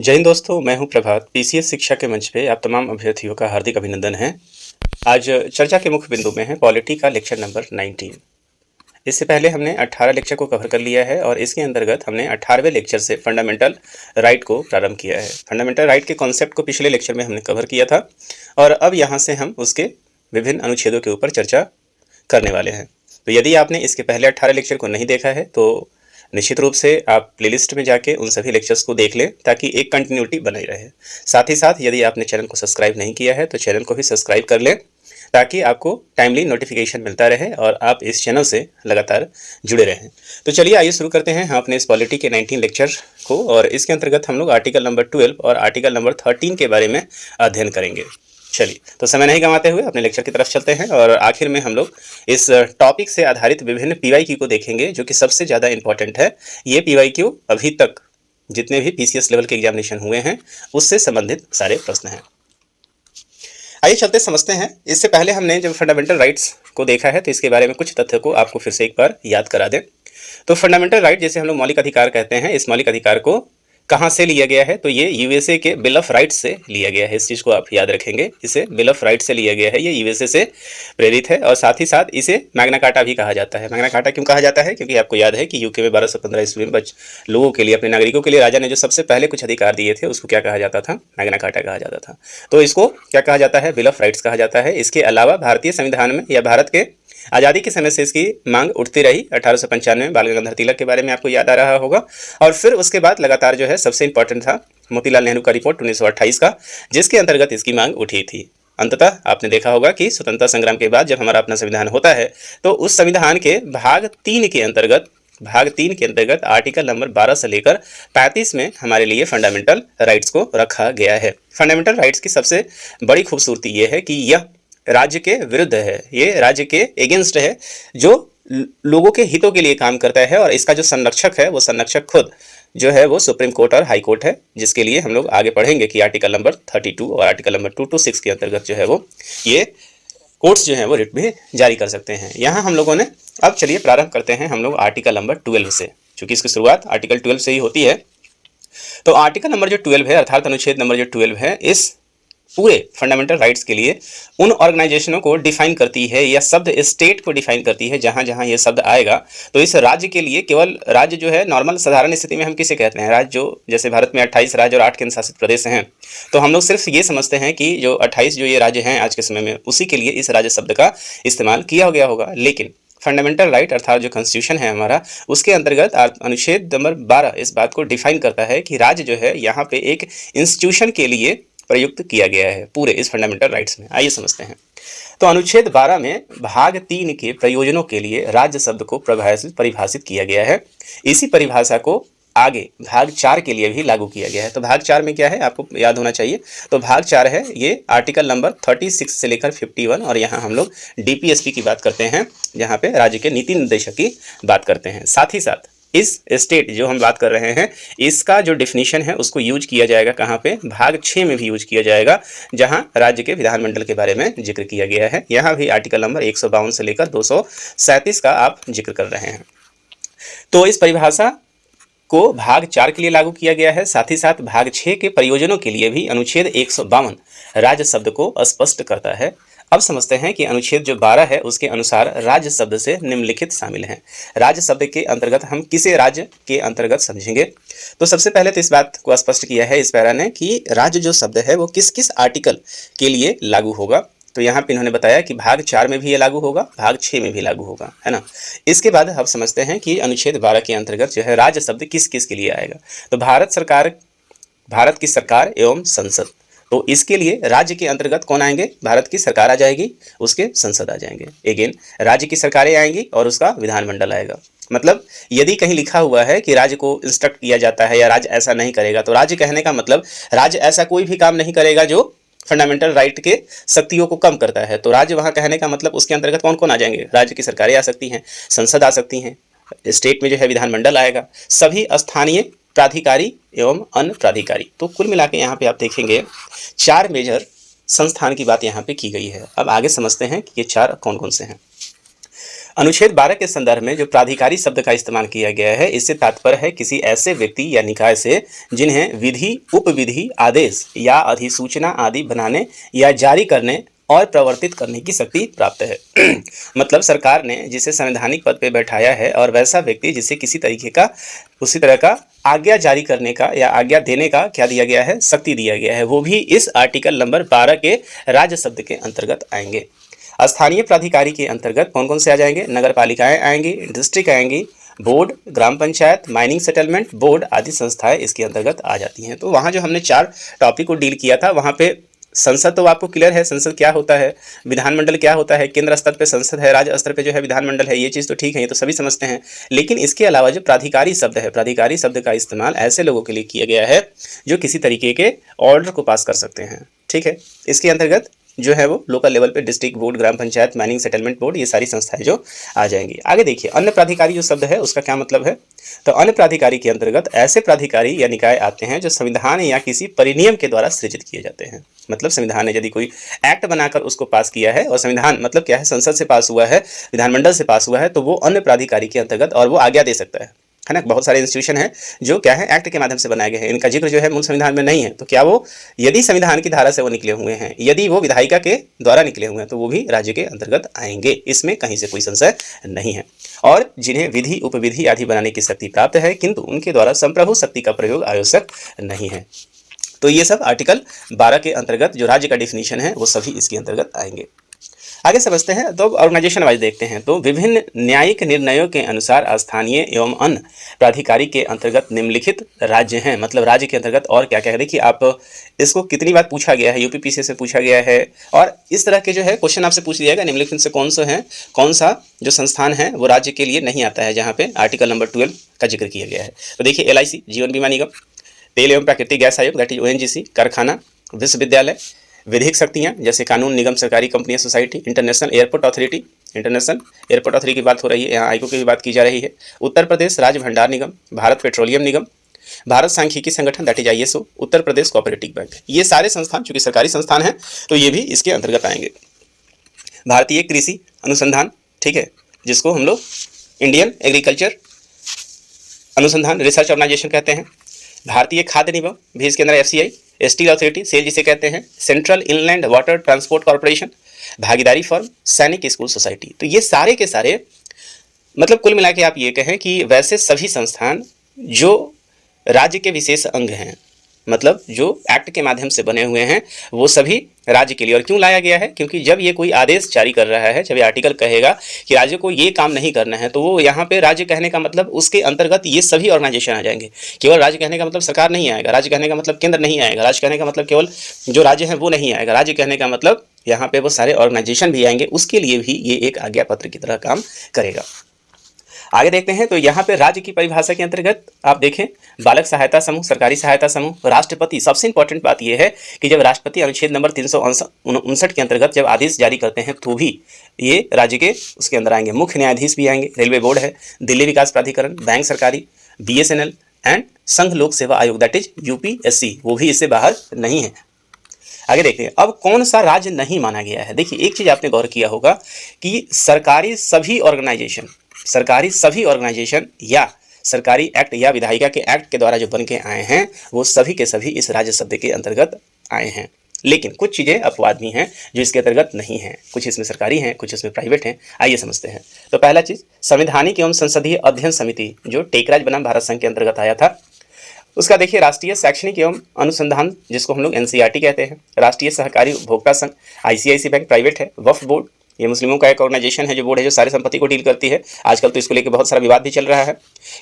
जय हिंद दोस्तों, मैं हूं प्रभात। पीसीएस शिक्षा के मंच पे आप तमाम अभ्यर्थियों का हार्दिक अभिनंदन है। आज चर्चा के मुख्य बिंदु में है पॉलिटी का लेक्चर नंबर 19। इससे पहले हमने 18 लेक्चर को कवर कर लिया है और इसके अंतर्गत हमने 18वें लेक्चर से फंडामेंटल राइट को प्रारंभ किया है। फंडामेंटल राइट के कॉन्सेप्ट को पिछले लेक्चर में हमने कवर किया था और अब यहाँ से हम उसके विभिन्न अनुच्छेदों के ऊपर चर्चा करने वाले हैं। तो यदि आपने इसके पहले 18 लेक्चर को नहीं देखा है तो निश्चित रूप से आप प्लेलिस्ट में जाके उन सभी लेक्चर्स को देख लें ताकि एक कंटिन्यूटी बनी रहे। साथ ही साथ यदि आपने चैनल को सब्सक्राइब नहीं किया है तो चैनल को भी सब्सक्राइब कर लें ताकि आपको टाइमली नोटिफिकेशन मिलता रहे और आप इस चैनल से लगातार जुड़े रहें। तो चलिए आइए शुरू करते हैं हम अपने इस पॉलिटी के 19 लेक्चर को और इसके अंतर्गत हम लोग आर्टिकल नंबर 12 और आर्टिकल नंबर 13 के बारे में अध्ययन करेंगे। चलिए तो समय नहीं गंवाते हुए अपने लेक्चर की तरफ चलते हैं और आखिर में हम लोग इस टॉपिक से आधारित विभिन्न पीवाईक्यू को देखेंगे जो कि सबसे ज़्यादा इंपॉर्टेंट है। ये पीवाईक्यू अभी तक जितने भी पीसीएस लेवल के एग्जामिनेशन हुए हैं उससे संबंधित सारे प्रश्न हैं। आइए चलते समझते हैं। इससे पहले हमने जब फंडामेंटल राइट्स को देखा है तो इसके बारे में कुछ तथ्य को आपको फिर से एक बार याद करा दें। तो फंडामेंटल राइट जैसे हम लोग मौलिक अधिकार कहते हैं, इस मौलिक अधिकार को कहाँ से लिया गया है तो ये यूएसए के बिल ऑफ राइट्स से लिया गया है। इस चीज़ को आप याद रखेंगे, इसे बिल ऑफ राइट्स से लिया गया है, ये यूएसए से प्रेरित है और साथ ही साथ इसे मैग्ना कार्टा भी कहा जाता है। मैग्ना कार्टा क्यों कहा जाता है? क्योंकि आपको याद है कि यूके में 1215 ईस्वी में लोगों के लिए, अपने नागरिकों के लिए राजा ने जो सबसे पहले कुछ अधिकार दिए थे उसको क्या कहा जाता था? मैग्ना कार्टा कहा जाता था। तो इसको क्या कहा जाता है? बिल ऑफ राइट्स कहा जाता है। इसके अलावा भारतीय संविधान में या भारत के आज़ादी के समय से इसकी मांग उठती रही। 1895 में बाल गंगाधर तिलक के बारे में आपको याद आ रहा होगा और फिर उसके बाद लगातार जो है सबसे इंपॉर्टेंट था मोतीलाल नेहरू का रिपोर्ट 1928 का, जिसके अंतर्गत इसकी मांग उठी थी। अंततः आपने देखा होगा कि स्वतंत्रता संग्राम के बाद जब हमारा अपना संविधान होता है तो उस संविधान के भाग 3 के अंतर्गत आर्टिकल नंबर 12 से लेकर 35 में हमारे लिए फंडामेंटल राइट्स को रखा गया है। फंडामेंटल राइट्स की सबसे बड़ी खूबसूरती ये है कि यह राज्य के विरुद्ध है, ये राज्य के एगेंस्ट है, जो लोगों के हितों के लिए काम करता है और इसका जो संरक्षक है वो संरक्षक खुद जो है वो सुप्रीम कोर्ट और हाई कोर्ट है, जिसके लिए हम लोग आगे पढ़ेंगे कि आर्टिकल नंबर 32 और आर्टिकल नंबर 226 के अंतर्गत जो है वो ये कोर्ट्स जो है वो रिट भी जारी कर सकते हैं। यहाँ हम लोगों ने अब चलिए प्रारंभ करते हैं हम लोग आर्टिकल नंबर 12 से, चूंकि इसकी शुरुआत आर्टिकल 12 से ही होती है। तो आर्टिकल नंबर जो 12 है अर्थात अनुच्छेद नंबर जो 12 है इस पूरे फंडामेंटल राइट्स के लिए उन ऑर्गेनाइजेशनों को डिफाइन करती है या शब्द स्टेट को डिफाइन करती है। जहां जहां ये शब्द आएगा तो इस राज्य के लिए, केवल राज्य जो है नॉर्मल साधारण स्थिति में हम किसे कहते हैं? राज्य जो, जैसे भारत में 28 राज्य और 8 केंद्र शासित प्रदेश हैं, तो हम लोग सिर्फ ये समझते हैं कि जो 28 जो ये राज्य हैं आज के समय में, उसी के लिए इस राज्य शब्द का इस्तेमाल किया गया होगा। लेकिन फंडामेंटल राइट अर्थात जो कॉन्स्टिट्यूशन है हमारा, उसके अंतर्गत अनुच्छेद नंबर 12 इस बात को डिफाइन करता है कि राज्य जो है यहाँ पे एक इंस्टीट्यूशन के लिए प्रयुक्त किया गया है पूरे इस फंडामेंटल राइट्स में। आइए समझते हैं। तो अनुच्छेद 12 में भाग 3 के प्रयोजनों के लिए राज्य शब्द को परिभाषित किया गया है। इसी परिभाषा को आगे भाग 4 के लिए भी लागू किया गया है। तो भाग 4 में क्या है आपको याद होना चाहिए। तो भाग 4 है ये आर्टिकल नंबर 36 से लेकर 51 और यहाँ हम लोग डीपीएसपी की बात करते हैं, जहाँ पे राज्य के नीति निर्देशक की बात करते हैं। साथ ही साथ इस स्टेट जो हम बात कर रहे हैं इसका जो डेफिनेशन है उसको यूज किया जाएगा कहाँ पे? भाग 6 में भी यूज किया जाएगा, जहां राज्य के विधानमंडल के बारे में जिक्र किया गया है। यहाँ भी आर्टिकल नंबर 152 से लेकर 237 का आप जिक्र कर रहे हैं। तो इस परिभाषा को भाग 4 के लिए लागू किया गया है। साथ ही साथ भाग 6 के प्रयोजनों के लिए भी अनुच्छेद 152 राज्य शब्द को स्पष्ट करता है। अब समझते हैं कि अनुच्छेद जो 12 है उसके अनुसार राज्य शब्द से निम्नलिखित शामिल हैं। राज्य शब्द के अंतर्गत हम किसे राज्य के अंतर्गत समझेंगे? तो सबसे पहले तो इस बात को स्पष्ट किया है इस पैरा ने कि राज्य जो शब्द है वो किस किस आर्टिकल के लिए लागू होगा। तो यहाँ पे इन्होंने बताया कि भाग 4 में भी ये लागू होगा, भाग 6 में भी लागू होगा, है ना। इसके बाद हम समझते हैं कि अनुच्छेद 12 के अंतर्गत जो है राज्य शब्द किस किस के लिए आएगा। तो भारत की सरकार एवं संसद, तो इसके लिए राज्य के अंतर्गत कौन आएंगे? भारत की सरकार आ जाएगी, उसके संसद आ जाएंगे। अगेन राज्य की सरकारें आएंगी और उसका विधानमंडल आएगा। मतलब यदि कहीं लिखा हुआ है कि राज्य को इंस्ट्रक्ट किया जाता है या राज्य ऐसा नहीं करेगा, तो राज्य कहने का मतलब राज्य ऐसा कोई भी काम नहीं करेगा जो फंडामेंटल राइट के शक्तियों को कम करता है। तो राज्य वहाँ कहने का मतलब उसके अंतर्गत कौन कौन आ जाएंगे? राज्य की सरकारें आ सकती हैं, संसद आ सकती हैं, स्टेट में जो है विधानमंडल आएगा, सभी स्थानीय प्राधिकारी एवं अन्य प्राधिकारी। तो कुल मिला के यहाँ पे आप देखेंगे 4 मेजर संस्थान की बात यहाँ पे की गई है। अब आगे समझते हैं कि ये 4 कौन कौन से हैं। अनुच्छेद 12 के संदर्भ में जो प्राधिकारी शब्द का इस्तेमाल किया गया है, इससे तात्पर्य है किसी ऐसे व्यक्ति या निकाय से जिन्हें विधि, उपविधि, आदेश या अधिसूचना आदि बनाने या जारी करने और प्रवर्तित करने की शक्ति प्राप्त है। मतलब सरकार ने जिसे संवैधानिक पद पे बैठाया है और वैसा व्यक्ति जिसे किसी तरीके का उसी तरह का आज्ञा जारी करने का या आज्ञा देने का क्या दिया गया है, शक्ति दिया गया है, वो भी इस आर्टिकल नंबर 12 के राज्य शब्द के अंतर्गत आएंगे। स्थानीय प्राधिकारी के अंतर्गत कौन कौन से आ जाएंगे? नगर पालिकाएं आएंगी, डिस्ट्रिक्ट आएंगी, बोर्ड, ग्राम पंचायत, माइनिंग सेटलमेंट बोर्ड आदि संस्थाएं इसके अंतर्गत आ जाती हैं। तो वहाँ जो हमने 4 टॉपिक को डील किया था, वहाँ पे संसद तो आपको क्लियर है, संसद क्या होता है, विधानमंडल क्या होता है, केंद्र स्तर पे संसद है, राज्य स्तर पे जो है विधानमंडल है, ये चीज़ तो ठीक है, ये तो सभी समझते हैं। लेकिन इसके अलावा जो प्राधिकारी शब्द है, प्राधिकारी शब्द का इस्तेमाल ऐसे लोगों के लिए किया गया है जो किसी तरीके के ऑर्डर को पास कर सकते हैं। ठीक है, इसके अंतर्गत जो है वो लोकल लेवल पे डिस्ट्रिक्ट बोर्ड, ग्राम पंचायत, माइनिंग सेटलमेंट बोर्ड, ये सारी संस्थाएं जो आ जाएंगी। आगे देखिए, अन्य प्राधिकारी जो शब्द है उसका क्या मतलब है? तो अन्य प्राधिकारी के अंतर्गत ऐसे प्राधिकारी या निकाय आते हैं जो संविधान या किसी परिनियम के द्वारा सृजित किए जाते हैं। मतलब संविधान ने यदि कोई एक्ट बनाकर उसको पास किया है, और संविधान मतलब क्या है, संसद से पास हुआ है, विधानमंडल से पास हुआ है, तो वो अन्य प्राधिकारी के अंतर्गत और वो आज्ञा दे सकता है ना। बहुत सारे इंस्टीट्यूशन हैं जो क्या है, एक्ट के माध्यम से बनाए गए हैं, इनका जिक्र जो है मूल संविधान में नहीं है। तो क्या वो यदि संविधान की धारा से वो निकले हुए हैं, यदि वो विधायिका के द्वारा निकले हुए हैं, तो वो भी राज्य के अंतर्गत आएंगे, इसमें कहीं से कोई संशय नहीं है। और जिन्हें विधि, उपविधि आदि बनाने की शक्ति प्राप्त है, किंतु उनके द्वारा संप्रभु शक्ति का प्रयोग आवश्यक नहीं है। तो ये सब आर्टिकल 12 के अंतर्गत जो राज्य का डिफिनीशन है वो सभी इसके अंतर्गत आएंगे। आगे समझते हैं, तो ऑर्गेनाइजेशन वाइज देखते हैं। तो विभिन्न न्यायिक निर्णयों के अनुसार स्थानीय एवं अन्य प्राधिकारी के अंतर्गत निम्नलिखित राज्य हैं। मतलब राज्य के अंतर्गत और क्या क्या है, देखिए आप इसको कितनी बार पूछा गया है, यूपीपीसी से पूछा गया है, और इस तरह के जो है क्वेश्चन आपसे पूछ लिया जाएगा, निम्नलिखित से कौन से हैं, कौन सा जो संस्थान है वो राज्य के लिए नहीं आता है, जहाँ पे आर्टिकल नंबर 12 का जिक्र किया गया है। तो देखिए, LIC जीवन बीमा निगम, तेल एवं प्राकृतिक गैस आयोग दैट इज ONGC, कारखाना, विश्वविद्यालय, विधिक शक्तियाँ जैसे कानून, निगम, सरकारी कंपनियां, society, international airport authority, international airport authority की बात हो रही है, यहाँ आईको की भी बात की जा रही है, उत्तर प्रदेश राज्य भंडार निगम, भारत पेट्रोलियम निगम, भारत सांख्यिकी संगठन that is ISO, Uttar Pradesh cooperative bank. ये सारे संस्थान चूंकि सरकारी संस्थान हैं तो ये भी इसके अंतर्गत आएंगे। भारतीय कृषि अनुसंधान, ठीक है, जिसको हम लोग इंडियन एग्रीकल्चर अनुसंधान रिसर्च ऑर्गेनाइजेशन कहते हैं। भारतीय खाद्य निगम भी इसके अंदर, FCI, स्टील अथॉरिटी, सेल जिसे कहते हैं, central inland water transport corporation, भागीदारी फर्म, सैनिक स्कूल सोसाइटी। तो ये सारे के सारे मतलब कुल मिला के आप ये कहें कि वैसे सभी संस्थान जो राज्य के विशेष अंग हैं, मतलब जो एक्ट के माध्यम से बने हुए हैं, वो सभी राज्य के लिए। और क्यों लाया गया है? क्योंकि जब ये कोई आदेश जारी कर रहा है, जब ये आर्टिकल कहेगा कि राज्य को ये काम नहीं करना है, तो वो यहाँ पे राज्य कहने का मतलब उसके अंतर्गत ये सभी ऑर्गेनाइजेशन आ जाएंगे। केवल राज्य कहने का मतलब सरकार नहीं आएगा, राज्य कहने का मतलब केंद्र नहीं आएगा, राज्य कहने का मतलब केवल जो राज्य हैं वो नहीं आएगा, राज्य कहने का मतलब यहाँ पे वो सारे ऑर्गेनाइजेशन भी आएंगे। उसके लिए भी ये एक आज्ञा पत्र की तरह काम करेगा। आगे देखते हैं, तो यहाँ पे राज्य की परिभाषा के अंतर्गत आप देखें, बालक सहायता समूह, सरकारी सहायता समूह, राष्ट्रपति। सबसे इंपॉर्टेंट बात यह है कि जब राष्ट्रपति अनुच्छेद नंबर 359 के अंतर्गत जब आदेश जारी करते हैं तो भी ये राज्य के उसके अंदर आएंगे। मुख्य न्यायाधीश भी आएंगे, रेलवे बोर्ड है, दिल्ली विकास प्राधिकरण, बैंक सरकारी, BSNL एंड संघ लोक सेवा आयोग दैट इज UPSC, वो भी इससे बाहर नहीं है। आगे देखते हैं, अब कौन सा राज्य नहीं माना गया है। देखिए, एक चीज आपने गौर किया होगा कि सरकारी सभी ऑर्गेनाइजेशन या सरकारी एक्ट या विधायिका के एक्ट के द्वारा जो बन के आए हैं वो सभी के सभी इस राज्य शब्द के अंतर्गत आए हैं। लेकिन कुछ चीज़ें अपवाद भी हैं जो इसके अंतर्गत नहीं हैं, कुछ इसमें सरकारी हैं, कुछ इसमें प्राइवेट हैं। आइए समझते हैं। तो पहला चीज़, संवैधानिक एवं संसदीय अध्ययन समिति जो टेकराज बनाम भारत संघ के अंतर्गत आया था, उसका देखिए राष्ट्रीय शैक्षणिक एवं अनुसंधान जिसको हम लोग NCERT कहते हैं, राष्ट्रीय सहकारी उपभोक्ता संघ, ICICI बैंक प्राइवेट है, वक्फ बोर्ड ये मुस्लिमों का एक ऑर्गेनाइजेशन है, जो बोर्ड है जो सारी संपत्ति को डील करती है। आजकल तो इसको लेकर बहुत सारा विवाद भी चल रहा है।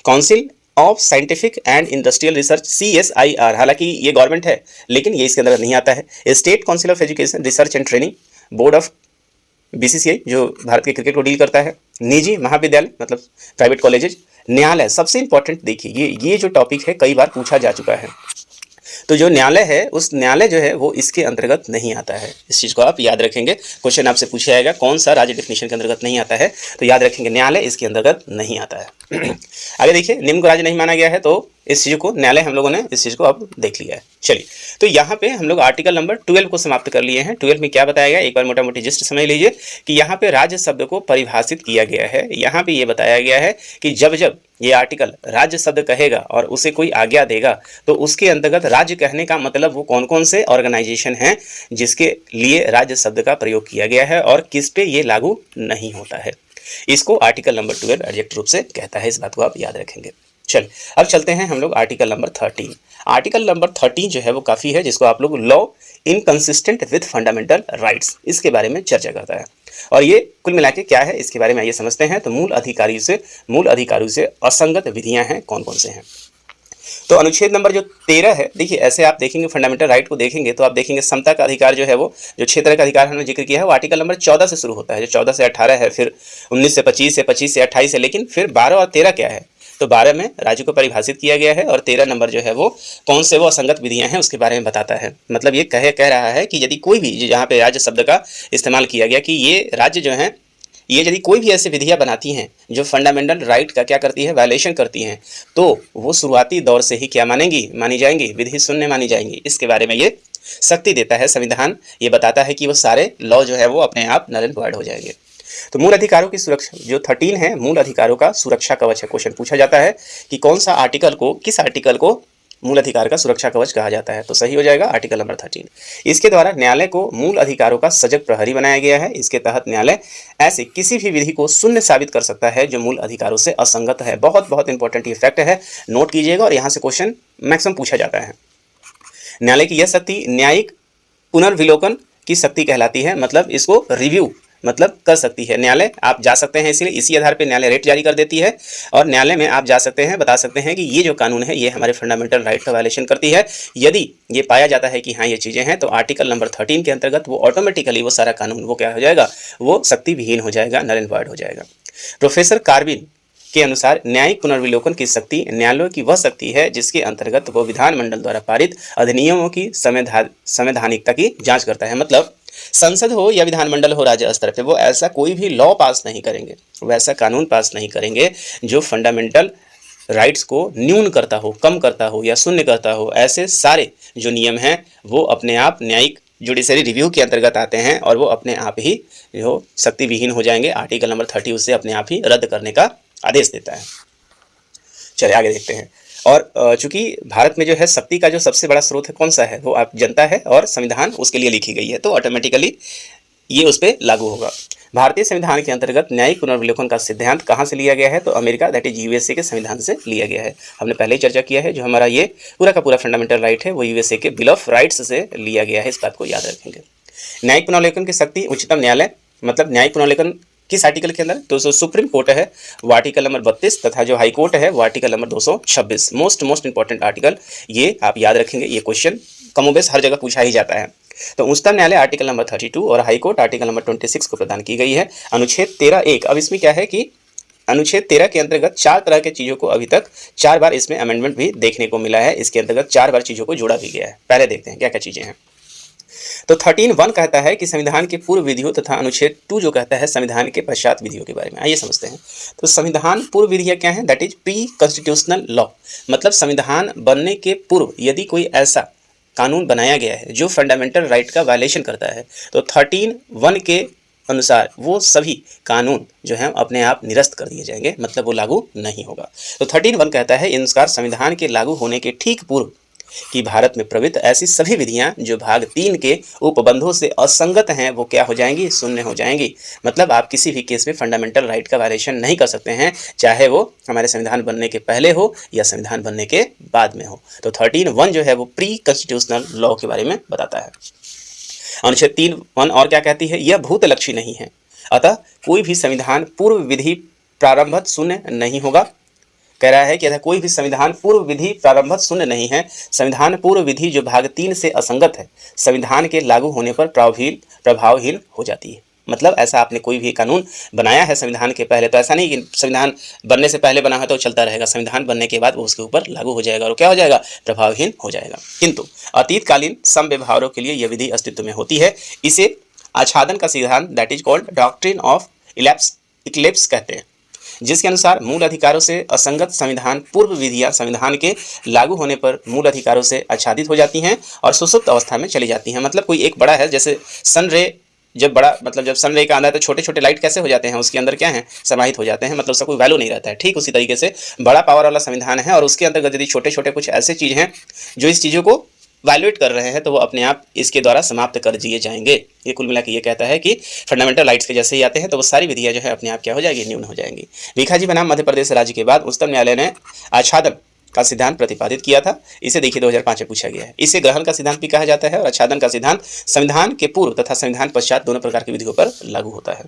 Council of scientific and industrial research CSIR, हालांकि ये गवर्नमेंट है लेकिन ये इसके अंदर नहीं आता है। State council of education research and training, board of BCCI जो भारत के क्रिकेट को डील करता है, निजी महाविद्यालय मतलब प्राइवेट कॉलेजेज, न्यायालय। सबसे इंपॉर्टेंट देखिए, ये जो टॉपिक है कई बार पूछा जा चुका है, तो जो न्यायालय है उस न्यायालय जो है वो इसके अंतर्गत नहीं आता है। इस चीज़ को आप याद रखेंगे, क्वेश्चन आपसे पूछा जाएगा कौन सा राज्य डिफिनेशन के अंतर्गत नहीं आता है, तो याद रखेंगे न्यायालय इसके अंतर्गत नहीं आता है। आगे देखिए, निम्न को राज्य नहीं माना गया है, तो इस चीज़ को न्यायालय हम लोगों ने इस चीज़ को अब देख लिया है। चलिए, तो यहाँ पे हम लोग आर्टिकल नंबर 12 को समाप्त कर लिए हैं। 12 में क्या बताया गया, एक बार मोटा मोटी जिस्ट समझ लीजिए कि यहाँ पे राज्य शब्द को परिभाषित किया गया है। यहाँ पे ये बताया गया है कि जब जब ये आर्टिकल राज्य शब्द कहेगा और उसे कोई आज्ञा देगा तो उसके अंतर्गत राज्य कहने का मतलब वो कौन कौन से ऑर्गेनाइजेशन हैं जिसके लिए राज्य शब्द का प्रयोग किया गया है और किस पे ये लागू नहीं होता है। इसको आर्टिकल नंबर 12 एडजेक्ट रूप से कहता है। इस बात को आप याद रखेंगे। चलिए, अब चलते हैं हम लोग आर्टिकल नंबर 13। आर्टिकल नंबर 13 जो है वो काफ़ी है, जिसको आप लोग law inconsistent with fundamental rights, इसके बारे में चर्चा करता है। और ये कुल मिला के क्या है, इसके बारे में आइए समझते हैं। तो मूल अधिकारियों से असंगत विधियां हैं, कौन कौन से हैं। तो अनुच्छेद नंबर जो 13 है, देखिए ऐसे आप देखेंगे फंडामेंटल राइट को देखेंगे तो आप देखेंगे समता का अधिकार जो है वो, जो 6 तरह का अधिकार हमने जिक्र किया है, वो आर्टिकल नंबर 14 से शुरू होता है, जो 14 से 18 है, फिर 19 से 25 से 25 से 28 है। लेकिन फिर 12 और 13 क्या है, तो 12 में राज्य को परिभाषित किया गया है और 13 नंबर जो है वो कौन से वो असंगत विधियां हैं उसके बारे में बताता है। मतलब ये कह रहा है कि यदि कोई भी, जहाँ पे राज्य शब्द का इस्तेमाल किया गया, कि ये राज्य जो है, ये यदि कोई भी ऐसी विधियां बनाती हैं जो फंडामेंटल राइट का क्या करती है, वायलेशन करती हैं, तो वो शुरुआती दौर से ही क्या मानी जाएंगी, विधि शून्य मानी जाएंगी। इसके बारे में ये शक्ति देता है संविधान। ये बताता है कि वो सारे लॉ जो है वो अपने आप नल एंड वॉइड हो जाएंगे। तो मूल अधिकारों की सुरक्षा, जो 13 है, मूल अधिकारों का सुरक्षा कवच है। क्वेश्चन पूछा जाता है कि कौन सा आर्टिकल को, किस आर्टिकल को मूल अधिकार का सुरक्षा कवच कहा जाता है, तो सही हो जाएगा आर्टिकल नंबर 13। इसके द्वारा न्यायालय को मूल अधिकारों का सजग प्रहरी बनाया गया है। इसके तहत न्यायालय ऐसे किसी भी विधि को शून्य साबित कर सकता है जो मूल अधिकारों से असंगत है। बहुत बहुत इंपॉर्टेंट ये फैक्ट है, नोट कीजिएगा, और यहाँ से क्वेश्चन मैक्सिमम पूछा जाता है। न्यायालय की यह शक्ति न्यायिक पुनर्विलोकन की शक्ति कहलाती है। मतलब इसको रिव्यू कर सकती है न्यायालय। आप जा सकते हैं, इसलिए इसी आधार पे न्यायालय रेट जारी कर देती है और न्यायालय में आप जा सकते हैं, बता सकते हैं कि ये जो कानून है ये हमारे फंडामेंटल राइट का वायलेशन करती है। यदि ये पाया जाता है कि हाँ ये चीज़ें हैं, तो आर्टिकल नंबर 13 के अंतर्गत वो ऑटोमेटिकली वो सारा कानून वो क्या हो जाएगा, वो शक्ति विहीन हो जाएगा, नल एंड वॉइड हो जाएगा। प्रोफेसर कार्बिन के अनुसार न्यायिक पुनर्विलोकन की शक्ति न्यायालयों की वह शक्ति है जिसके अंतर्गत वो विधानमंडल द्वारा पारित अधिनियमों की संवैधानिकता की जांच करता है। मतलब संसद हो या विधानमंडल हो राज्य स्तर पे, वो ऐसा कोई भी लॉ पास नहीं करेंगे, वो ऐसा कानून पास नहीं करेंगे जो फंडामेंटल राइट्स को न्यून करता हो, कम करता हो या शून्य करता हो। ऐसे सारे जो नियम हैं वो अपने आप न्यायिक जुडिशरी रिव्यू के अंतर्गत आते हैं और वो अपने आप ही जो शक्ति विहीन हो जाएंगे। आर्टिकल नंबर 30 उसे अपने आप ही रद्द करने का आदेश देता है। चलिए आगे देखते हैं। और चूंकि भारत में जो है शक्ति का जो सबसे बड़ा स्रोत है कौन सा है, वो आप जनता है और संविधान उसके लिए लिखी गई है, तो ऑटोमेटिकली ये उस पर लागू होगा। भारतीय संविधान के अंतर्गत न्यायिक पुनर्विलोकन का सिद्धांत कहाँ से लिया गया है, तो अमेरिका दैट इज यूएसए के संविधान से लिया गया है। हमने पहले ही चर्चा किया है, जो हमारा ये पूरा का पूरा फंडामेंटल राइट है वो यूएसए के बिल ऑफ राइट्स से लिया गया है। इस बात को याद रखेंगे। न्यायिक पुनर्विलोकन की शक्ति उच्चतम न्यायालय, मतलब न्यायिक पुनर्विलोकन किस आर्टिकल के अंदर, तो जो सुप्रीम कोर्ट है वो आर्टिकल नंबर 32 तथा जो हाई कोर्ट है वो article number 226। Most important article, ये आप याद रखेंगे। ये क्वेश्चन कमोबेश हर जगह पूछा ही जाता है। तो उच्चतम न्यायालय आर्टिकल नंबर 32 और हाई कोर्ट आर्टिकल नंबर 26 को प्रदान की गई है। अनुच्छेद 13(1), अब इसमें क्या है कि अनुच्छेद 13 के अंतर्गत 4 तरह के चीज़ों को अभी तक 4 बार इसमें अमेंडमेंट भी देखने को मिला है। इसके अंतर्गत 4 बार चीज़ों को जोड़ा भी गया है। पहले देखते हैं क्या क्या चीज़ें हैं। तो 13(1) कहता है कि संविधान के पूर्व विधियों तथा अनुच्छेद 2 जो कहता है संविधान के पश्चात विधियों के बारे में। आइए समझते हैं। तो संविधान पूर्व विधियां क्या है, that is pre constitutional law. मतलब संविधान बनने के पूर्व यदि कोई ऐसा कानून बनाया गया है जो फंडामेंटल राइट का वायलेशन करता है, तो 13(1) के अनुसार वो सभी कानून जो है अपने आप निरस्त कर दिए जाएंगे, मतलब वो लागू नहीं होगा। तो 13(1) कहता है इन अनुसार संविधान के लागू होने के ठीक पूर्व कि भारत में प्रवृत्त ऐसी सभी विधियां जो भाग 3 के उपबंधों से असंगत हैं वो क्या हो जाएंगी, शून्य हो जाएंगी। मतलब आप किसी भी केस में फंडामेंटल राइट का वायलेशन नहीं कर सकते हैं, चाहे वो हमारे संविधान बनने के पहले हो या संविधान बनने के बाद में हो। तो 13(1) जो है वो प्री कॉन्स्टिट्यूशनल लॉ के बारे में बताता है। अनुच्छेद 3(1) और क्या कहती है, यह भूतलक्षी नहीं है, अतः कोई भी संविधान पूर्व विधि प्रारंभत शून्य नहीं होगा। कह रहा है कि कोई भी संविधान पूर्व विधि प्रारंभत शून्य नहीं है। संविधान पूर्व विधि जो भाग 3 से असंगत है, संविधान के लागू होने पर प्रभावहीन हो जाती है। मतलब ऐसा आपने कोई भी कानून बनाया है संविधान के पहले, तो ऐसा नहीं कि संविधान बनने से पहले बना है तो चलता रहेगा। संविधान बनने के बाद वो उसके ऊपर लागू हो जाएगा और क्या हो जाएगा, प्रभावहीन हो जाएगा। किंतु अतीतकालीन समव्यवहारों के लिए यह विधि अस्तित्व में होती है। इसे आच्छादन का सिद्धांत that is called doctrine of Eclipse कहते हैं। जिसके अनुसार मूल अधिकारों से असंगत संविधान पूर्व विधियां संविधान के लागू होने पर मूल अधिकारों से आच्छादित हो जाती हैं और सुसुप्त अवस्था में चली जाती हैं। मतलब कोई एक बड़ा है, जैसे सन रे, जब बड़ा मतलब जब सन रे का आंदा है तो छोटे छोटे लाइट कैसे हो जाते हैं, उसके अंदर क्या है, समाहित हो जाते हैं, मतलब उसका कोई वैल्यू नहीं रहता है। ठीक उसी तरीके से बड़ा पावर वाला संविधान है और उसके अंतर्गत यदि छोटे छोटे कुछ ऐसे चीज हैं जो इस चीजों को वैल्यूएट कर रहे हैं तो वो अपने आप इसके द्वारा समाप्त कर दिए जाएंगे। ये कुल मिला के ये कहता है कि फंडामेंटल राइट्स के जैसे ही आते हैं तो वो सारी विधियां जो है अपने आप क्या हो जाएगी, न्यून हो जाएंगी। भीखाजी बनाम मध्य प्रदेश राज्य के बाद उच्चतम न्यायालय ने आच्छादन का सिद्धांत प्रतिपादित किया था। इसे देखिए 2005 में पूछा गया है। इसे ग्रहण का सिद्धांत भी कहा जाता है और आच्छादन का सिद्धांत संविधान के पूर्व तथा संविधान पश्चात दोनों प्रकार की विधियों पर लागू होता है।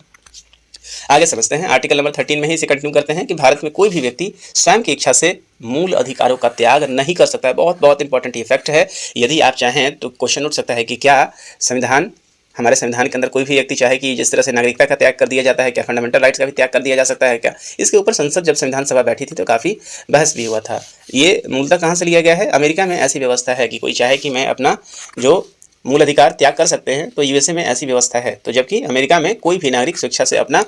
आगे समझते हैं, आर्टिकल नंबर 13 में ही इसे कंटिन्यू करते हैं कि भारत में कोई भी व्यक्ति स्वयं की इच्छा से मूल अधिकारों का त्याग नहीं कर सकता है। बहुत बहुत इंपॉर्टेंट ये फैक्ट है। यदि आप चाहें तो क्वेश्चन उठ सकता है कि क्या संविधान, हमारे संविधान के अंदर कोई भी व्यक्ति चाहे कि जिस तरह से नागरिकता का त्याग कर दिया जाता है, क्या फंडामेंटल राइट्स का भी त्याग कर दिया जा सकता है क्या? इसके ऊपर संसद जब संविधान सभा बैठी थी तो काफ़ी बहस भी हुआ था। ये मूलतः कहाँ से लिया गया है? अमेरिका में ऐसी व्यवस्था है कि कोई चाहे कि मैं अपना जो मूल अधिकार त्याग कर सकते हैं, तो यूएसए में ऐसी व्यवस्था है। तो जबकि अमेरिका में कोई भी नागरिक स्वेच्छा से अपना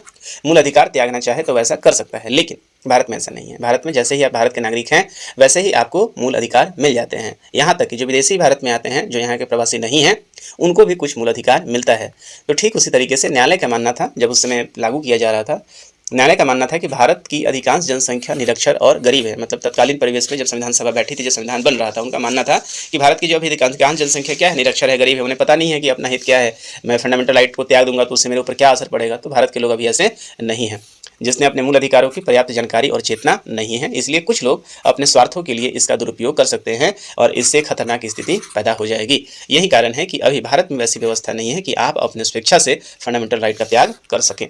मूल अधिकार त्यागना चाहे तो वैसा कर सकता है, लेकिन भारत में ऐसा नहीं है। भारत में जैसे ही आप भारत के नागरिक हैं वैसे ही आपको मूल अधिकार मिल जाते हैं। यहाँ तक कि जो विदेशी भारत में आते हैं, जो यहाँ के प्रवासी नहीं हैं, उनको भी कुछ मूल अधिकार मिलता है। तो ठीक उसी तरीके से न्यायालय का मानना था, जब उस समय लागू किया जा रहा था, न्यायालय का मानना था कि भारत की अधिकांश जनसंख्या निरक्षर और गरीब है। मतलब तत्कालीन परिवेश में जब संविधान सभा बैठी थी, जब संविधान बन रहा था, उनका मानना था कि भारत की जो अभी अधिकांश जनसंख्या क्या है, निरक्षर है, गरीब है, उन्हें पता नहीं है कि अपना हित क्या है। मैं फंडामेंटल राइट को त्याग दूंगा तो उससे मेरे ऊपर क्या असर पड़ेगा। तो भारत के लोग अभी ऐसे नहीं हैं जिसने अपने मूल अधिकारों की पर्याप्त जानकारी और चेतना नहीं है। इसलिए कुछ लोग अपने स्वार्थों के लिए इसका दुरुपयोग कर सकते हैं और इससे खतरनाक स्थिति पैदा हो जाएगी। यही कारण है कि अभी भारत में वैसी व्यवस्था नहीं है कि आप अपने स्वेच्छा से फंडामेंटल राइट का त्याग कर सकें।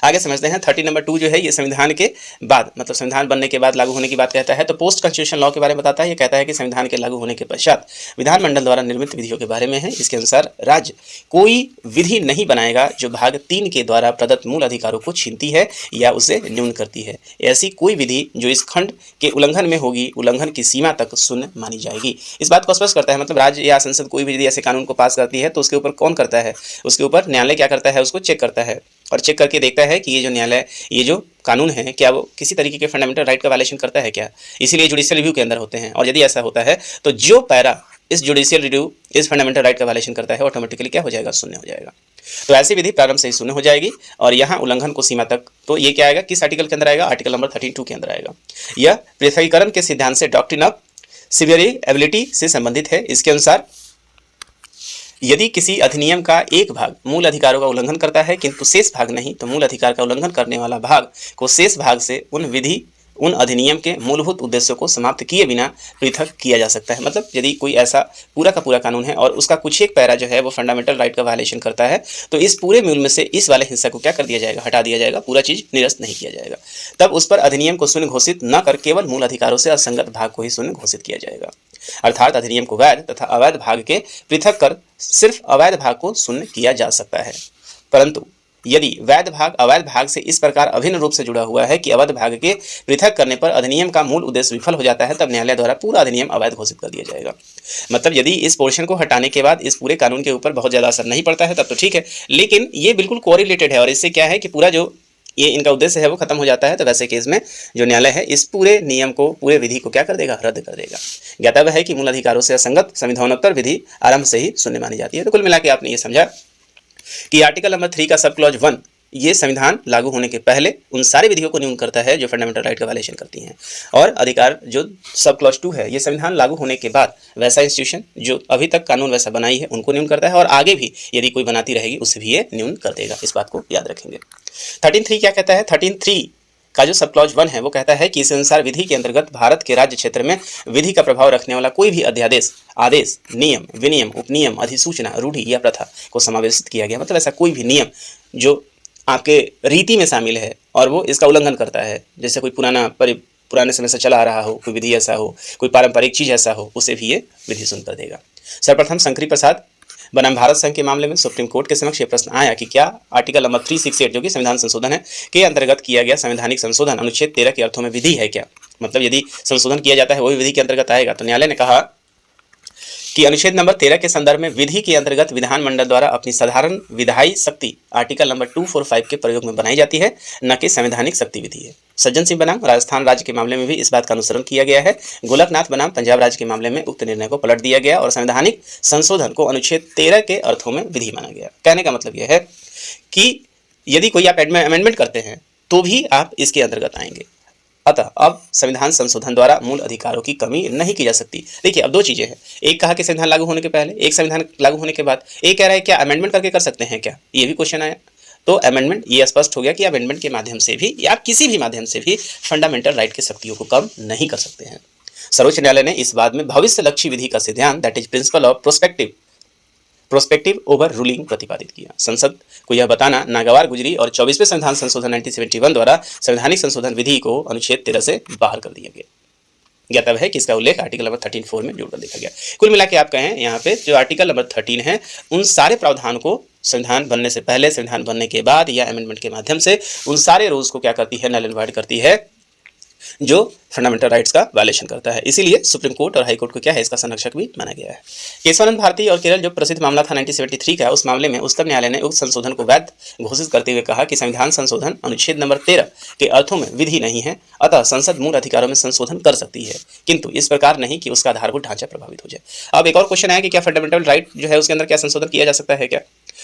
आगे समझते हैं 30 नंबर 2 जो है ये संविधान के बाद, मतलब संविधान बनने के बाद लागू होने की बात कहता है। तो पोस्ट कॉन्स्टिट्यूशन लॉ के बारे में बताता है। ये कहता है कि संविधान के लागू होने के पश्चात विधानमंडल द्वारा निर्मित विधियों के बारे में है। इसके अनुसार राज्य कोई विधि नहीं बनाएगा जो भाग 3 के द्वारा प्रदत्त मूल अधिकारों को छीनती है या उसे न्यून करती है। ऐसी कोई विधि जो इस खंड के उल्लंघन में होगी, उल्लंघन की सीमा तक शून्य मानी जाएगी। इस बात को स्पष्ट करता है। मतलब राज्य या संसद कोई भी यदि ऐसे कानून को पास करती है तो उसके ऊपर कौन करता है? उसके ऊपर न्यायालय क्या करता है? उसको चेक करता है और चेक करके देखता है कि ये जो न्यायालय, ये जो कानून है, क्या वो किसी तरीके के फंडामेंटल राइट का वायलेशन करता है क्या? इसीलिए जुडिशियल रिव्यू के अंदर होते हैं। और यदि ऐसा होता है तो जो पैरा इस जुडिशियल रिव्यू इस फंडामेंटल राइट का वायलेशन करता है ऑटोमेटिकली क्या हो जाएगा? शून्य हो जाएगा। तो ऐसी विधि प्रारंभ से ही शून्य हो जाएगी और यहाँ उल्लंघन को सीमा तक, तो ये क्या आएगा, किस आर्टिकल के अंदर आएगा? आर्टिकल नंबर 32 के अंदर आएगा। यह पृथकीकरण के सिद्धांत से डॉक्ट्रिन ऑफ सिवियरिएबिलिटी से संबंधित है। इसके अनुसार यदि किसी अधिनियम का एक भाग मूल अधिकारों का उल्लंघन करता है किंतु शेष भाग नहीं, तो मूल अधिकार का उल्लंघन करने वाला भाग को शेष भाग से उन अधिनियम के मूलभूत उद्देश्यों को समाप्त किए बिना पृथक किया जा सकता है। मतलब यदि कोई ऐसा पूरा का पूरा कानून है और उसका कुछ एक पैरा जो है वो फंडामेंटल राइट का वायलेशन करता है, तो इस पूरे मूल में से इस वाले हिस्सा को क्या कर दिया जाएगा? हटा दिया जाएगा, पूरा चीज निरस्त नहीं किया जाएगा। तब उस पर अधिनियम को शून्य घोषित न कर केवल मूल अधिकारों से असंगत भाग को ही शून्य घोषित किया जाएगा। अर्थात अधिनियम को वैध तथा अवैध भाग के पृथक कर सिर्फ अवैध भाग को शून्य किया जा सकता है। परंतु यदि वैध भाग अवैध भाग से इस प्रकार अभिन्न रूप से जुड़ा हुआ है कि अवैध भाग के पृथक करने पर अधिनियम का मूल उद्देश्य विफल हो जाता है, तब न्यायालय द्वारा पूरा अधिनियम अवैध घोषित कर दिया जाएगा। मतलब यदि इस पोर्शन को हटाने के बाद इस पूरे कानून के ऊपर बहुत ज़्यादा असर नहीं पड़ता है तब तो ठीक है, लेकिन ये बिल्कुल कोरिलेटेड है और इससे क्या है कि पूरा जो ये इनका उद्देश्य है वो खत्म हो जाता है। तो वैसे केस में जो न्यायालय है इस पूरे नियम को, पूरे विधि को क्या कर देगा? रद्द कर देगा। ज्ञातव्य है कि मूल अधिकारों से असंगत संविधानोत्तर विधि आरंभ से ही शून्य मानी जाती है। तो कुल मिला के आपने ये समझा कि आर्टिकल नंबर 3 का सब क्लॉज 1 ये संविधान लागू होने के पहले उन सारी विधियों को न्यून करता है जो फंडामेंटल राइट का वायलेशन करती हैं, और अधिकार जो सब क्लॉज 2 है ये संविधान लागू होने के बाद वैसा इंस्टीट्यूशन जो अभी तक कानून वैसा बनाई है उनको न्यून करता है और आगे भी यदि कोई बनाती रहेगी उसे भी ये न्यून कर देगा। इस बात को याद रखेंगे। 13(3) क्या कहता है? 13(3) का जो सब क्लॉज 1 है वो कहता है कि इस अनुसार विधि के अंतर्गत भारत के राज्य क्षेत्र में विधि का प्रभाव रखने वाला कोई भी अध्यादेश, आदेश, नियम, विनियम, उपनियम, अधिसूचना, रूढ़ि या प्रथा को समावेशित किया गया। मतलब ऐसा कोई भी नियम जो आपके रीति में शामिल है और वो इसका उल्लंघन करता है, जैसे कोई पुराने समय से चला आ रहा हो, कोई विधि ऐसा हो, कोई पारंपरिक चीज़ ऐसा हो, उसे भी ये विधि शून्य कर देगा। सर्वप्रथम शंकरी प्रसाद बनाम भारत संघ के मामले में सुप्रीम कोर्ट के समक्ष ये प्रश्न आया कि क्या आर्टिकल नंबर 368 जो कि संविधान संशोधन है के अंतर्गत किया गया संवैधानिक संशोधन अनुच्छेद 13 के अर्थों में विधि है क्या? मतलब यदि संशोधन किया जाता है वही विधि के अंतर्गत आएगा। तो न्यायालय ने कहा कि अनुच्छेद नंबर 13 के संदर्भ में विधि के अंतर्गत विधानमंडल द्वारा अपनी साधारण विधायी शक्ति आर्टिकल नंबर 245 के प्रयोग में बनाई जाती है, न कि संवैधानिक शक्ति विधि है। सज्जन सिंह बनाम राजस्थान राज्य के मामले में भी इस बात का अनुसरण किया गया है। गोलकनाथ बनाम पंजाब राज्य के मामले में उक्त निर्णय को पलट दिया गया और संवैधानिक संशोधन को अनुच्छेद 13 के अर्थों में विधि माना गया। कहने का मतलब यह है कि यदि कोई आप अमेंडमेंट करते हैं तो भी आप इसके अंतर्गत आएंगे। अतः अब संविधान संशोधन द्वारा मूल अधिकारों की कमी नहीं की जा सकती। देखिए, अब दो चीजें हैं, एक कहा कि संविधान लागू होने के पहले, एक संविधान लागू होने के बाद। एक कह रहा है क्या अमेंडमेंट करके कर सकते हैं क्या, ये भी क्वेश्चन आया। तो अमेंडमेंट, ये स्पष्ट हो गया कि अमेंडमेंट के माध्यम से भी या किसी भी माध्यम से भी फंडामेंटल राइट की शक्तियों को कम नहीं कर सकते हैं। सर्वोच्च न्यायालय ने इस बात में भविष्य लक्ष्य विधि का सिद्धांत, that is principle of prospective over ruling प्रतिपादित किया। संसद को यह बताना नागवार गुजरी और 24वें संविधान संशोधन 1971 द्वारा संवैधानिक संशोधन विधि को अनुच्छेद 13 से बाहर कर दिया गया। ज्ञातव्य है कि इसका उल्लेख आर्टिकल नंबर 13(4) में जोड़कर देखा गया। कुल मिला के आप कहें यहाँ पे जो आर्टिकल नंबर 13 है, उन सारे प्रावधान को संविधान बनने से पहले, संविधान बनने के बाद या अमेंडमेंट के माध्यम से उन सारे रूल्स को क्या करती है, नल एंड वॉइड करती है, जो फंडामेंटल राइट्स का वायलेशन करता है। इसीलिए सुप्रीम कोर्ट और हाई कोर्ट को क्या है, इसका संरक्षक भी माना गया है। केशवानंद भारती और केरल जो प्रसिद्ध मामला था 1973 का, उस मामले में उच्चतम न्यायालय ने उक्त संशोधन को वैध घोषित करते हुए कहा कि संविधान संशोधन अनुच्छेद नंबर 13 के अर्थों में विधि नहीं है, अतः संसद मूल अधिकारों में संशोधन कर सकती है, किंतु इस प्रकार नहीं कि उसका आधारभूत ढांचा प्रभावित हो जाए। अब एक और क्वेश्चन है कि क्या फंडामेंटल राइट जो है उसके अंदर क्या संशोधन किया जा सकता है क्या?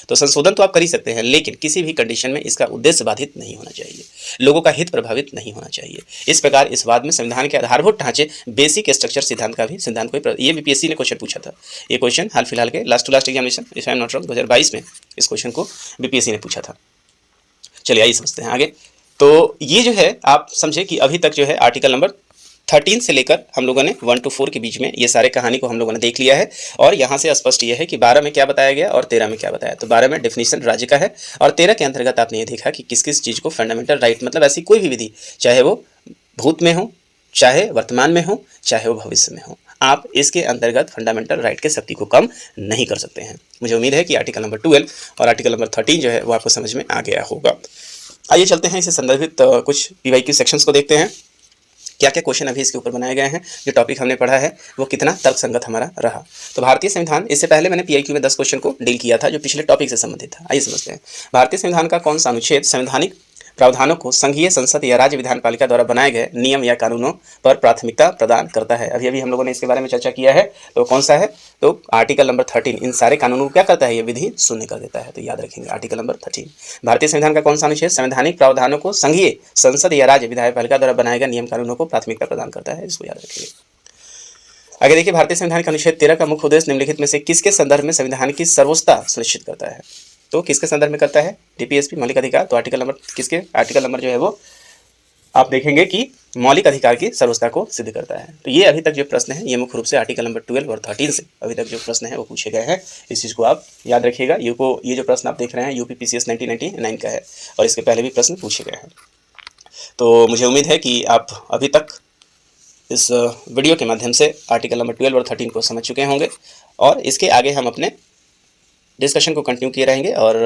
तो संशोधन तो आप कर ही सकते हैं, लेकिन किसी भी कंडीशन में इसका उद्देश्य बाधित नहीं होना चाहिए, लोगों का हित प्रभावित नहीं होना चाहिए। इस प्रकार इस वाद में संविधान के आधारभूत ढांचे, बेसिक स्ट्रक्चर सिद्धांत का भी सिद्धांत को, ये बीपीएससी ने क्वेश्चन पूछा था। ये क्वेश्चन हाल फिलहाल के last to last examination, if I am not wrong, 2022 में इस क्वेश्चन को बीपीएससी ने पूछा था। चलिए आइए समझते हैं आगे। तो ये जो है आप समझे कि अभी तक जो है आर्टिकल नंबर 13 से लेकर हम लोगों ने 1 to 4 के बीच में ये सारे कहानी को हम लोगों ने देख लिया है। और यहाँ से स्पष्ट ये है कि 12 में क्या बताया गया और 13 में क्या बताया। तो 12 में डेफिनेशन राज्य का है और 13 के अंतर्गत आपने ये देखा कि किस किस चीज़ को फंडामेंटल राइट, मतलब ऐसी कोई भी विधि, चाहे वो भूत में हो, चाहे वर्तमान में हो, चाहे वो भविष्य में हो, आप इसके अंतर्गत फंडामेंटल राइट की शक्ति को कम नहीं कर सकते हैं। मुझे उम्मीद है कि आर्टिकल नंबर 12 और आर्टिकल नंबर 13 जो है वो आपको समझ में आ गया होगा। आइए चलते हैं इसे संदर्भित कुछ पीवाईक्यू सेक्शंस को देखते हैं, क्या क्या क्वेश्चन अभी इसके ऊपर बनाए गए हैं, जो टॉपिक हमने पढ़ा है वो कितना तर्कसंगत हमारा रहा। तो भारतीय संविधान, इससे पहले मैंने पीआईक्यू में 10 क्वेश्चन को डील किया था जो पिछले टॉपिक से संबंधित था। आइए समझते हैं, भारतीय संविधान का कौन सा अनुच्छेद संवैधानिक प्रावधानों को संघीय संसद या राज्य विधानपालिका द्वारा बनाए गए नियम या कानूनों पर प्राथमिकता प्रदान करता है। अभी अभी हम लोगों ने इसके बारे में चर्चा किया है। तो कौन सा है, तो आर्टिकल नंबर 13 इन सारे कानूनों को क्या करता है, ये विधि शून्य कर देता है। तो याद रखेंगे आर्टिकल नंबर 13। भारतीय संविधान का कौन सा अनुच्छेद संवैधानिक प्रावधानों को संघीय संसद या राज्य विधानपालिका द्वारा बनाए गए नियम कानूनों को प्राथमिकता प्रदान करता है, इसको याद रखिए। आगे देखिए, भारतीय संविधान का अनुच्छेद 13 का मुख्य उद्देश्य निम्नलिखित में से किसके संदर्भ में संविधान की सर्वोच्चता सुनिश्चित करता है। तो किसके संदर्भ में करता है, डीपीएसपी मौलिक अधिकार। तो आर्टिकल नंबर किसके, आर्टिकल नंबर जो है वो आप देखेंगे कि मौलिक अधिकार की सर्वोच्चता को सिद्ध करता है। तो ये अभी तक जो प्रश्न है ये मुख्य रूप से आर्टिकल नंबर 12 और 13 से अभी तक जो प्रश्न है वो पूछे गए हैं। इस चीज़ को आप याद रखिएगा। ये जो प्रश्न आप देख रहे हैं यूपी पीसीएस 1999 का है और इसके पहले भी प्रश्न पूछे गए हैं। तो मुझे उम्मीद है कि आप अभी तक इस वीडियो के माध्यम से आर्टिकल नंबर 12 और 13 को समझ चुके होंगे और इसके आगे हम अपने डिस्कशन को कंटिन्यू किए रहेंगे और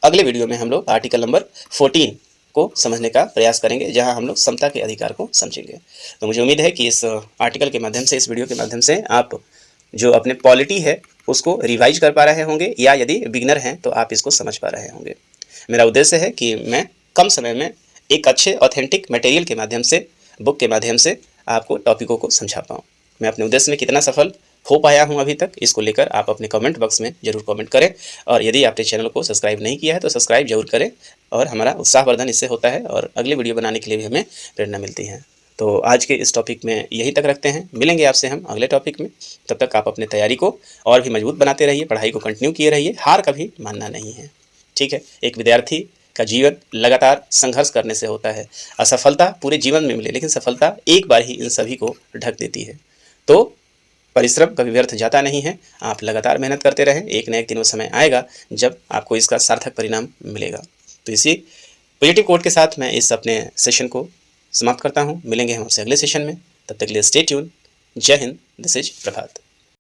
अगले वीडियो में हम लोग आर्टिकल नंबर 14 को समझने का प्रयास करेंगे, जहां हम लोग समता के अधिकार को समझेंगे। तो मुझे उम्मीद है कि इस आर्टिकल के माध्यम से, इस वीडियो के माध्यम से आप जो अपने पॉलिटी है उसको रिवाइज कर पा रहे होंगे, या यदि बिगिनर हैं तो आप इसको समझ पा रहे होंगे। मेरा उद्देश्य है कि मैं कम समय में एक अच्छे ऑथेंटिक मटेरियल के माध्यम से, बुक के माध्यम से आपको टॉपिकों को समझा पाऊँ। मैं अपने उद्देश्य में कितना सफल हो पाया हूं अभी तक, इसको लेकर आप अपने कमेंट बॉक्स में जरूर कमेंट करें। और यदि आपने चैनल को सब्सक्राइब नहीं किया है तो सब्सक्राइब जरूर करें, और हमारा उत्साहवर्धन इससे होता है और अगले वीडियो बनाने के लिए भी हमें प्रेरणा मिलती है। तो आज के इस टॉपिक में यही तक रखते हैं, मिलेंगे आपसे हम अगले टॉपिक में। तब तक आप अपने तैयारी को और भी मजबूत बनाते रहिए, पढ़ाई को कंटिन्यू किए रहिए, हार कभी मानना नहीं है, ठीक है। एक विद्यार्थी का जीवन लगातार संघर्ष करने से होता है। असफलता पूरे जीवन में मिले, लेकिन सफलता एक बार ही इन सभी को ढक देती है। तो परिश्रम कभी व्यर्थ जाता नहीं है, आप लगातार मेहनत करते रहें, एक न एक दिन वो समय आएगा जब आपको इसका सार्थक परिणाम मिलेगा। तो इसी पॉजिटिव कोट के साथ मैं इस अपने सेशन को समाप्त करता हूँ। मिलेंगे हम आपसे अगले सेशन में, तब तक के लिए स्टे ट्यून। जय हिंद, दिस इज प्रभात।